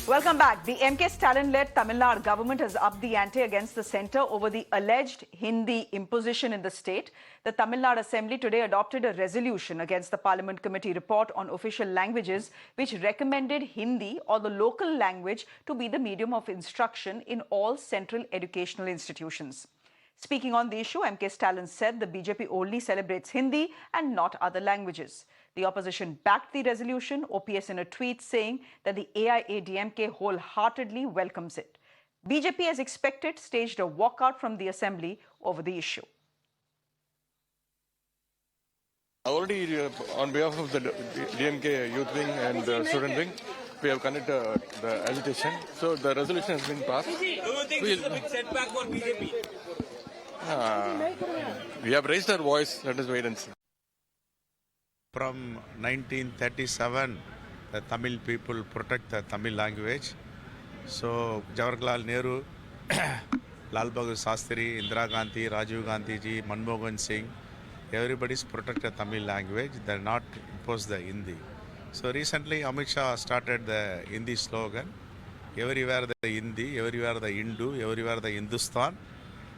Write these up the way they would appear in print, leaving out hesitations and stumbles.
Welcome back. The MK Stalin-led Tamil Nadu government has upped the ante against the centre over the alleged Hindi imposition in the state. The Tamil Nadu Assembly today adopted a resolution against the Parliament Committee report on official languages, which recommended Hindi or the local language to be the medium of instruction in all central educational institutions. Speaking on the issue, MK Stalin said the BJP only celebrates Hindi and not other languages. The opposition backed the resolution, OPS in a tweet saying that the AIA-DMK wholeheartedly welcomes it. BJP, as expected, staged a walkout from the assembly over the issue. Already, on behalf of the DMK youth wing and the student wing, we have conducted the agitation. So the resolution has been passed. Do you think this is a big setback for BJP? We have raised our voice. Let us wait and see. From 1937, the Tamil people protect the Tamil language. So Jawaharlal Nehru, Lal Bahadur Shastri, Indira Gandhi, Rajiv Gandhi ji, Manmohan Singh, everybody's protect the Tamil language. They're not impose the Hindi. So recently Amit Shah started the Hindi slogan, everywhere the Hindi, everywhere the Hindu, everywhere the Hindustan.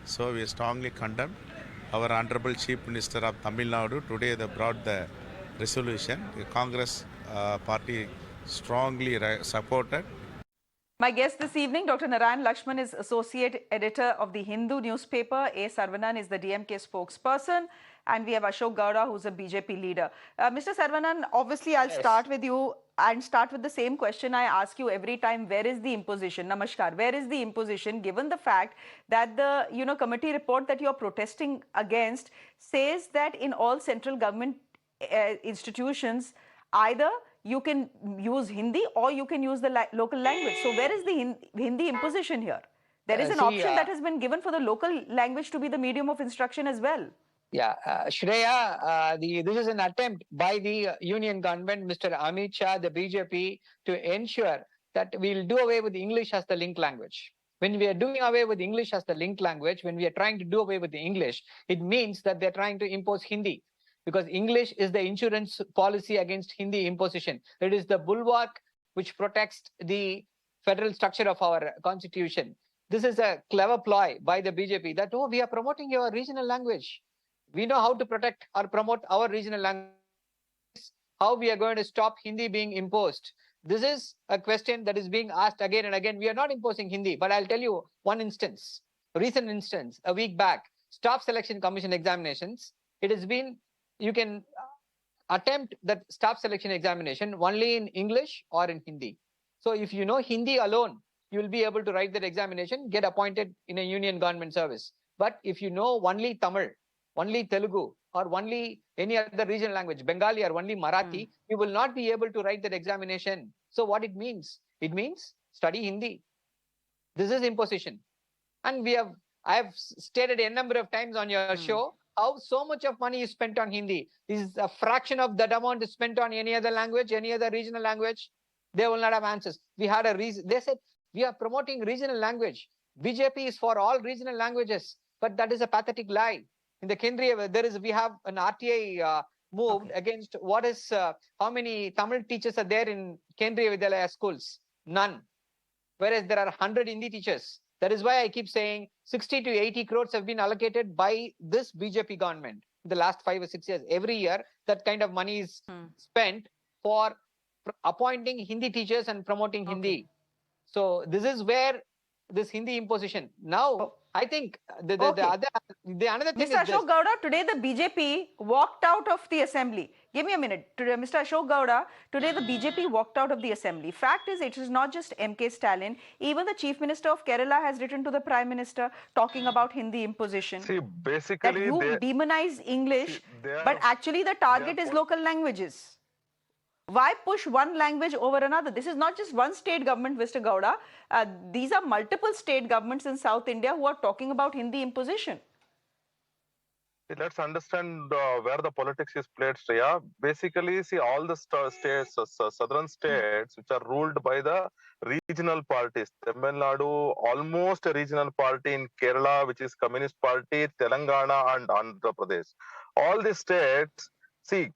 So we strongly condemn. Our Honorable Chief Minister of Tamil Nadu, today they brought the resolution. The Congress party strongly supported. My guest this evening, Dr. Narayanan Lakshman, is Associate Editor of the Hindu newspaper. A. Saravanan is the DMK spokesperson. And we have Ashok Gowda, who's a BJP leader. Mr. Saravanan, obviously I'll start with you and start with the same question I ask you every time. Where is the imposition? Namaskar. Where is the imposition, given the fact that the committee report that you're protesting against says that in all central government institutions, either you can use Hindi or you can use the local language. So where is the Hindi imposition here? There is an option that has been given for the local language to be the medium of instruction as well. Yeah, Shreya, this is an attempt by the union government, Mr. Amit Shah, the BJP, to ensure that we'll do away with English as the link language. When we are doing away with English as the link language, when we are trying to do away with the English, it means that they're trying to impose Hindi, because English is the insurance policy against Hindi imposition. It is the bulwark which protects the federal structure of our constitution. This is a clever ploy by the BJP that, oh, we are promoting your regional language. We know how to protect or promote our regional language. How we are going to stop Hindi being imposed? This is a question that is being asked again and again. We are not imposing Hindi, but I'll tell you one instance, a recent instance, a week back, Staff Selection Commission examinations. It has been, you can attempt that staff selection examination only in English or in Hindi. So if you know Hindi alone, you will be able to write that examination, get appointed in a union government service. But if you know only Tamil, only Telugu, or only any other regional language, Bengali or only Marathi, you will not be able to write that examination. So what it means? It means study Hindi. This is imposition. And I have stated a number of times on your show how so much of money is spent on Hindi. This is a fraction of that amount is spent on any other language, any other regional language. They will not have answers. We had a reason. They said, we are promoting regional language. BJP is for all regional languages. But that is a pathetic lie. In the Kendriya, we have an RTI moved against what is, how many Tamil teachers are there in Kendriya Vidyalaya schools? None. Whereas there are 100 Hindi teachers. That is why I keep saying 60 to 80 crores have been allocated by this BJP government in the last 5 or 6 years. Every year, that kind of money is spent for appointing Hindi teachers and promoting Hindi. So this is where this Hindi imposition. Now, I think the another thing Mr. is Ashok Gowda, today the BJP walked out of the assembly. Give me a minute. Today, Mr. Ashok Gowda, today the BJP walked out of the assembly. Fact is, it is not just MK Stalin. Even the Chief Minister of Kerala has written to the Prime Minister talking about Hindi imposition. See, basically, that you demonize English, but actually the target is local languages. Why push one language over another? This is not just one state government, Mr. Gowda. These are multiple state governments in South India who are talking about Hindi imposition. Let's understand where the politics is played, Shreya. Basically, see, all the states, southern states, which are ruled by the regional parties. Tamil Nadu, almost a regional party. In Kerala, which is Communist Party, Telangana and Andhra Pradesh. All these states, see,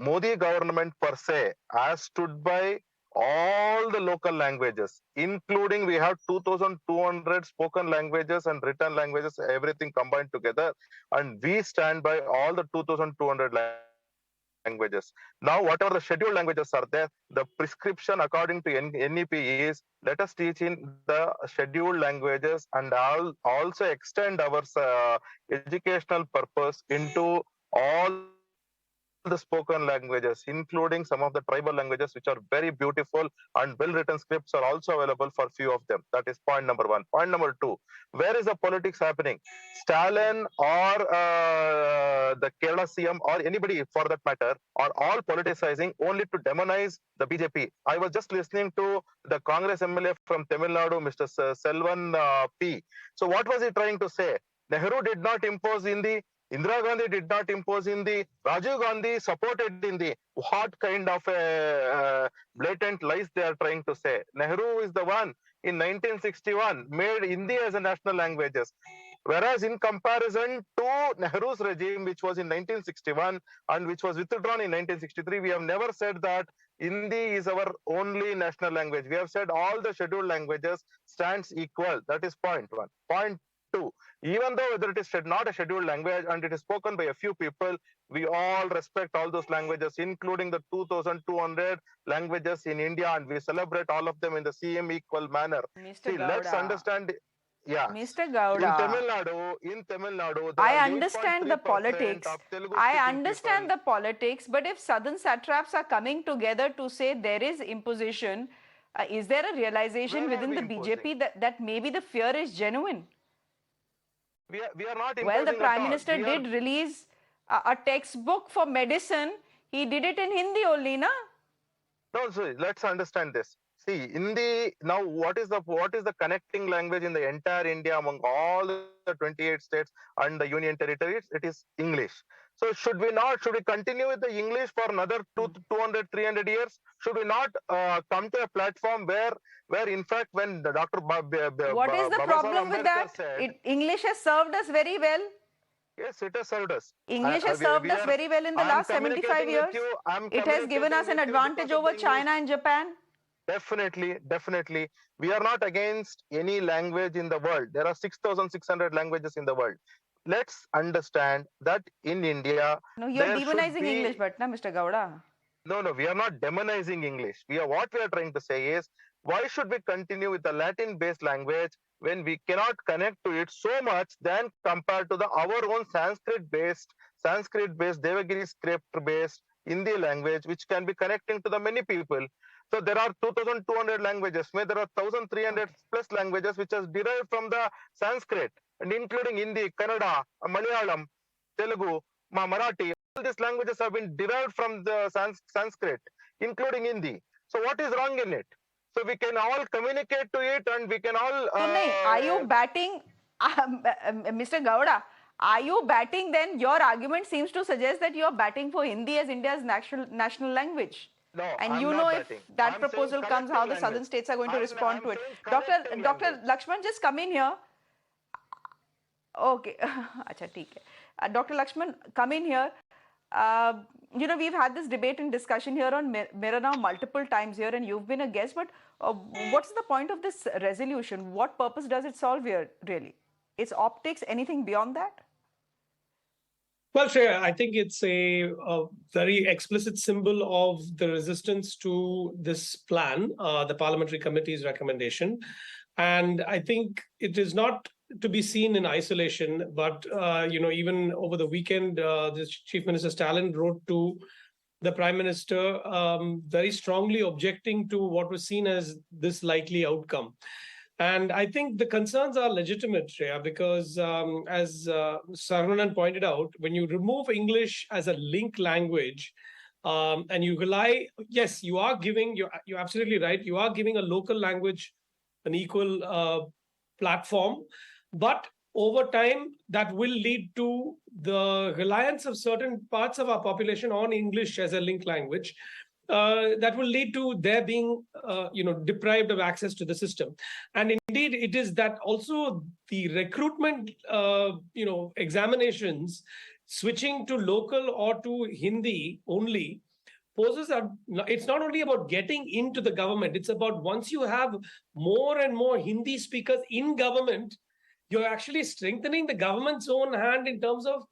Modi government per se has stood by all the local languages, including we have 2,200 spoken languages and written languages, everything combined together, and we stand by all the 2,200 languages. Now, whatever the scheduled languages are there, the prescription according to NEP is let us teach in the scheduled languages and also extend our educational purpose into all the spoken languages, including some of the tribal languages, which are very beautiful and well-written scripts are also available for few of them. That is point number one. Point number two, where is the politics happening? Stalin or the Kerala CM or anybody for that matter are all politicizing only to demonize the BJP. I was just listening to the Congress MLA from Tamil Nadu, Mr. Selvan P. So what was he trying to say? Nehru did not impose Hindi. Indira Gandhi did not impose Hindi. Rajiv Gandhi supported Hindi. What kind of blatant lies they are trying to say? Nehru is the one in 1961 made Hindi as a national language. Whereas in comparison to Nehru's regime, which was in 1961 and which was withdrawn in 1963, we have never said that Hindi is our only national language. We have said all the scheduled languages stands equal. That is point one. Point two, even though whether it is not a scheduled language and it is spoken by a few people, we all respect all those languages, including the 2,200 languages in India, and we celebrate all of them in the same equal manner. Mr. See, let's Gowda. understand. Yeah. Mr. Gowda, in Tamil Nadu, I understand the politics. I understand the politics, but if southern satraps are coming together to say there is imposition, is there a realization Where are within we the imposing? BJP that maybe the fear is genuine? We are not Well, the imposing Prime at all. Minister did release a textbook for medicine. He did it in Hindi only, na? No, so let's understand this. See, now what is the connecting language in the entire India among all the 28 states and the union territories? It is English. So should we continue with the English for another 200, 300 years? Should we not come to a platform where in fact when the Dr. What is the problem with that? English has served us very well. Yes, it has served us. English has served us very well in the last 75 years. It has given us an advantage over China and Japan. Definitely. We are not against any language in the world. There are 6,600 languages in the world. Let's understand that in India... No, you're demonizing English, but na, Mr. Gowda. No, we are not demonizing English. What we are trying to say is, why should we continue with the Latin-based language when we cannot connect to it so much than compared to our own Sanskrit-based Devagiri script-based Hindi language, which can be connecting to the many people. So there are 2,200 languages. There are 1,300 plus languages which are derived from the Sanskrit, and including Hindi, Kannada, Malayalam, Telugu, Marathi. All these languages have been derived from the Sanskrit, including Hindi. So what is wrong in it? So we can all communicate to it, and we can all... are you batting, Mr. Gowda, are you batting then? Your argument seems to suggest that you are batting for Hindi as India's national language. No, and I'm you not know batting. if that I'm proposal comes, how the southern states are going to respond to it. Dr. Lakshman, just come in here. Okay. Acha, theek hai. Dr. Lakshman, come in here. We've had this debate and discussion here on Mirror now multiple times here, and you've been a guest, but what's the point of this resolution? What purpose does it solve here, really? It's optics, anything beyond that? Well, Shreya, I think it's a very explicit symbol of the resistance to this plan, the parliamentary committee's recommendation. And I think it is not to be seen in isolation, but, even over the weekend, the Chief Minister Stalin wrote to the Prime Minister very strongly objecting to what was seen as this likely outcome. And I think the concerns are legitimate, Shreya, because as Saravanan pointed out, when you remove English as a link language and you rely, yes, you are giving, you're absolutely right, you are giving a local language an equal platform, but over time, that will lead to the reliance of certain parts of our population on English as a link language. That will lead to their being, deprived of access to the system. And indeed, it is that also the recruitment, examinations switching to local or to Hindi only poses a, it's not only about getting into the government, it's about once you have more and more Hindi speakers in government, you're actually strengthening the government's own hand in terms of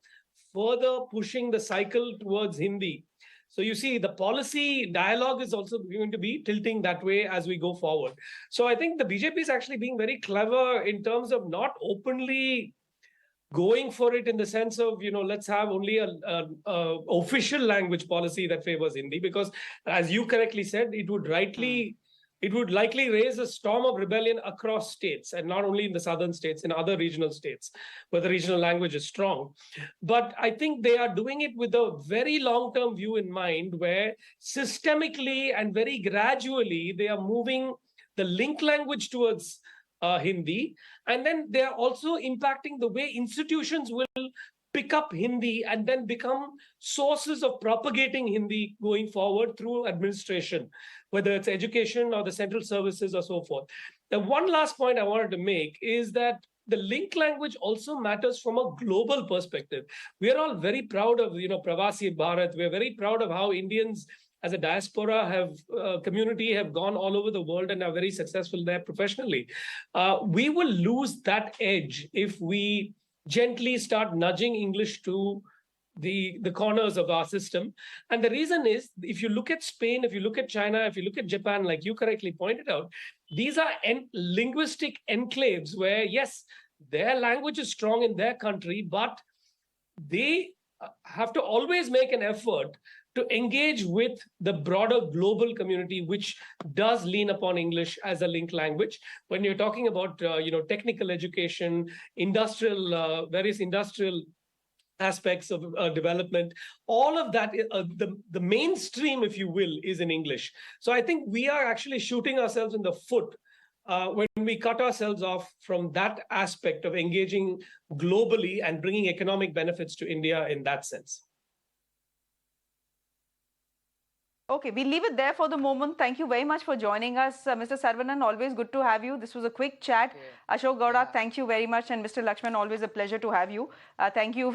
further pushing the cycle towards Hindi. So you see, the policy dialogue is also going to be tilting that way as we go forward. So I think the BJP is actually being very clever in terms of not openly going for it in the sense of, let's have only a official language policy that favors Hindi, because as you correctly said, it would likely raise a storm of rebellion across states, and not only in the southern states, in other regional states where the regional language is strong. But I think they are doing it with a very long-term view in mind, where systemically and very gradually they are moving the link language towards Hindi, and then they are also impacting the way institutions will pick up Hindi and then become sources of propagating Hindi going forward through administration, whether it's education or the central services or so forth. The one last point I wanted to make is that the link language also matters from a global perspective. We are all very proud of, Pravasi Bharat. We're very proud of how Indians as a diaspora community have gone all over the world and are very successful there professionally. We will lose that edge if we gently start nudging English to the corners of our system. And the reason is, if you look at Spain, if you look at China, if you look at Japan, like you correctly pointed out, these are linguistic enclaves where, yes, their language is strong in their country, but they have to always make an effort to engage with the broader global community, which does lean upon English as a link language. When you're talking about, technical education, various industrial aspects of development, all of that, the mainstream, if you will, is in English. So I think we are actually shooting ourselves in the foot when we cut ourselves off from that aspect of engaging globally and bringing economic benefits to India in that sense. Okay, we'll leave it there for the moment. Thank you very much for joining us, Mr. Saravanan. Always good to have you. This was a quick chat. Ashok Gowda, thank you very much. And Mr. Lakshman, always a pleasure to have you. Thank you.